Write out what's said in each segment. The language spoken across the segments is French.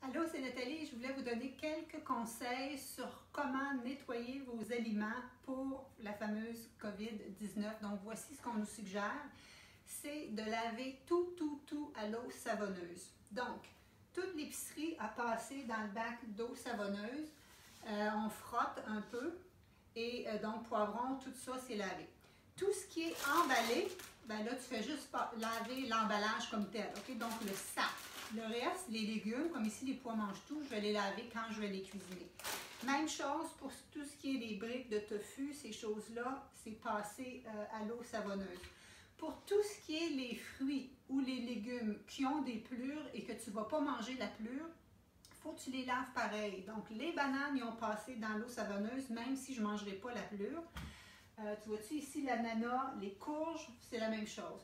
Allô, c'est Nathalie. Je voulais vous donner quelques conseils sur comment nettoyer vos aliments pour la fameuse COVID-19. Donc, voici ce qu'on nous suggère. C'est de laver tout à l'eau savonneuse. Donc, toute l'épicerie a passé dans le bac d'eau savonneuse. On frotte un peu et donc poivron, tout ça, c'est lavé. Tout ce qui est emballé, ben là, tu fais juste laver l'emballage comme tel. OK? Donc, le sac. Le reste, les légumes, comme ici, les pois mangent tout, je vais les laver quand je vais les cuisiner. Même chose pour tout ce qui est les briques de tofu, ces choses-là, c'est passé à l'eau savonneuse. Pour tout ce qui est les fruits ou les légumes qui ont des pelures et que tu ne vas pas manger la pelure, il faut que tu les laves pareil. Donc, les bananes, ils ont passé dans l'eau savonneuse, même si je ne mangerai pas la pelure. Tu vois-tu ici, l'ananas, les courges, c'est la même chose.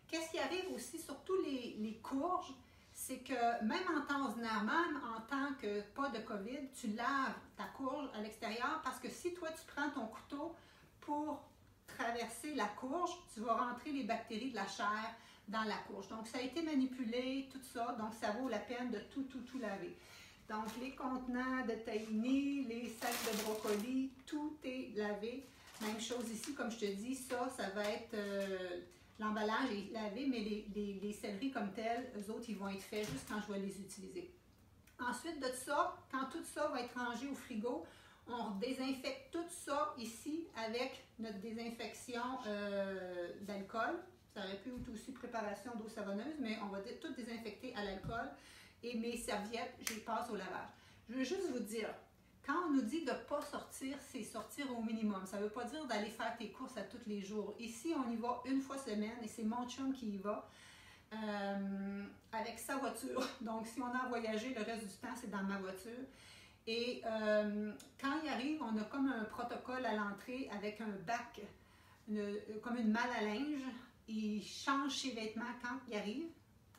Qu'est-ce qui arrive aussi, surtout les courges, c'est que même en temps ordinaire, même en tant que pas de COVID, tu laves ta courge à l'extérieur parce que si toi, tu prends ton couteau pour traverser la courge, tu vas rentrer les bactéries de la chair dans la courge. Donc, ça a été manipulé, tout ça, donc ça vaut la peine de tout laver. Donc, les contenants de tahini, les sacs de brocoli, tout est lavé. Même chose ici, comme je te dis, ça va être... l'emballage est lavé, mais les céleris comme tels, eux autres, ils vont être faits juste quand je vais les utiliser. Ensuite de ça, quand tout ça va être rangé au frigo, on désinfecte tout ça ici avec notre désinfection d'alcool. Ça aurait pu être aussi préparation d'eau savonneuse, mais on va tout désinfecter à l'alcool. Et mes serviettes, je les passe au lavage. Je veux juste vous dire, quand on nous dit de ne pas sortir, c'est sortir au minimum. Ça ne veut pas dire d'aller faire tes courses à tous les jours. Ici, on y va une fois semaine et c'est mon chum qui y va avec sa voiture. Donc, si on a voyagé, le reste du temps, c'est dans ma voiture. Et quand il arrive, on a comme un protocole à l'entrée avec un bac, comme une malle à linge. Il change ses vêtements quand il arrive.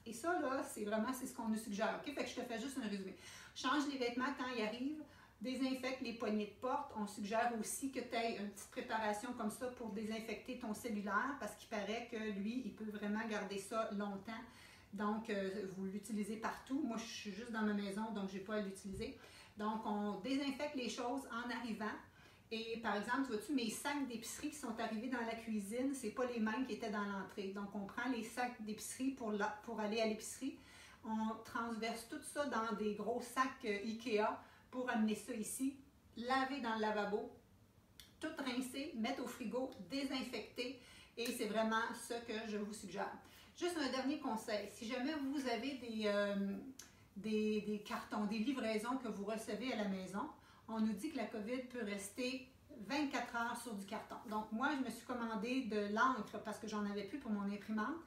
Et ça, là, c'est ce qu'on nous suggère. OK? Fait que je te fais juste un résumé. Change les vêtements quand il arrive. Désinfecte les poignées de porte. On suggère aussi que tu aies une petite préparation comme ça pour désinfecter ton cellulaire parce qu'il paraît que lui, il peut vraiment garder ça longtemps. Donc, vous l'utilisez partout. Moi, je suis juste dans ma maison, donc je n'ai pas à l'utiliser. Donc, on désinfecte les choses en arrivant. Et par exemple, tu vois-tu, mes sacs d'épicerie qui sont arrivés dans la cuisine, ce n'est pas les mêmes qui étaient dans l'entrée. Donc, on prend les sacs d'épicerie pour aller à l'épicerie. On transverse tout ça dans des gros sacs Ikea pour amener ça ici, laver dans le lavabo, tout rincer, mettre au frigo, désinfecter. Et c'est vraiment ce que je vous suggère. Juste un dernier conseil. Si jamais vous avez des cartons, des livraisons que vous recevez à la maison, on nous dit que la COVID peut rester 24 heures sur du carton. Donc, moi, je me suis commandé de l'encre parce que j'en avais plus pour mon imprimante.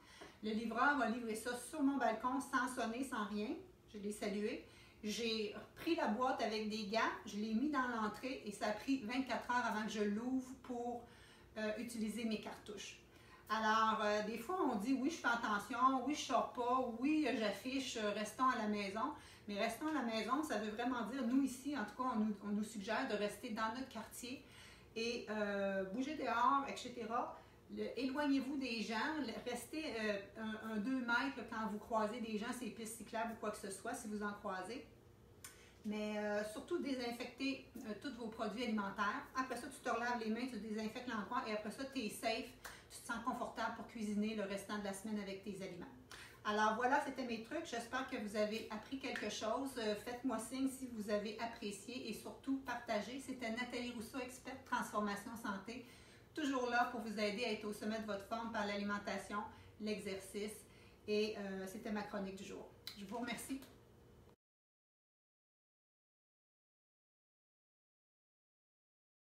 Le livreur va livrer ça sur mon balcon sans sonner, sans rien. Je l'ai salué. J'ai pris la boîte avec des gants, je l'ai mis dans l'entrée et ça a pris 24 heures avant que je l'ouvre pour utiliser mes cartouches. Alors, des fois, on dit oui, je fais attention, oui, je ne sors pas, oui, j'affiche, restons à la maison. Mais restons à la maison, ça veut vraiment dire, nous ici, en tout cas, on nous suggère de rester dans notre quartier et bouger dehors, etc. Éloignez-vous des gens, restez 2 mètres là, quand vous croisez des gens, ces pistes cyclables ou quoi que ce soit, si vous en croisez. Mais surtout, désinfectez tous vos produits alimentaires. Après ça, tu te relaves les mains, tu désinfectes l'endroit et après ça, tu es safe, tu te sens confortable pour cuisiner le restant de la semaine avec tes aliments. Alors voilà, c'était mes trucs. J'espère que vous avez appris quelque chose. Faites-moi signe si vous avez apprécié et surtout partagez. C'était Nathalie Rousseau, experte transformation santé. Toujours là pour vous aider à être au sommet de votre forme par l'alimentation, l'exercice et c'était ma chronique du jour. Je vous remercie.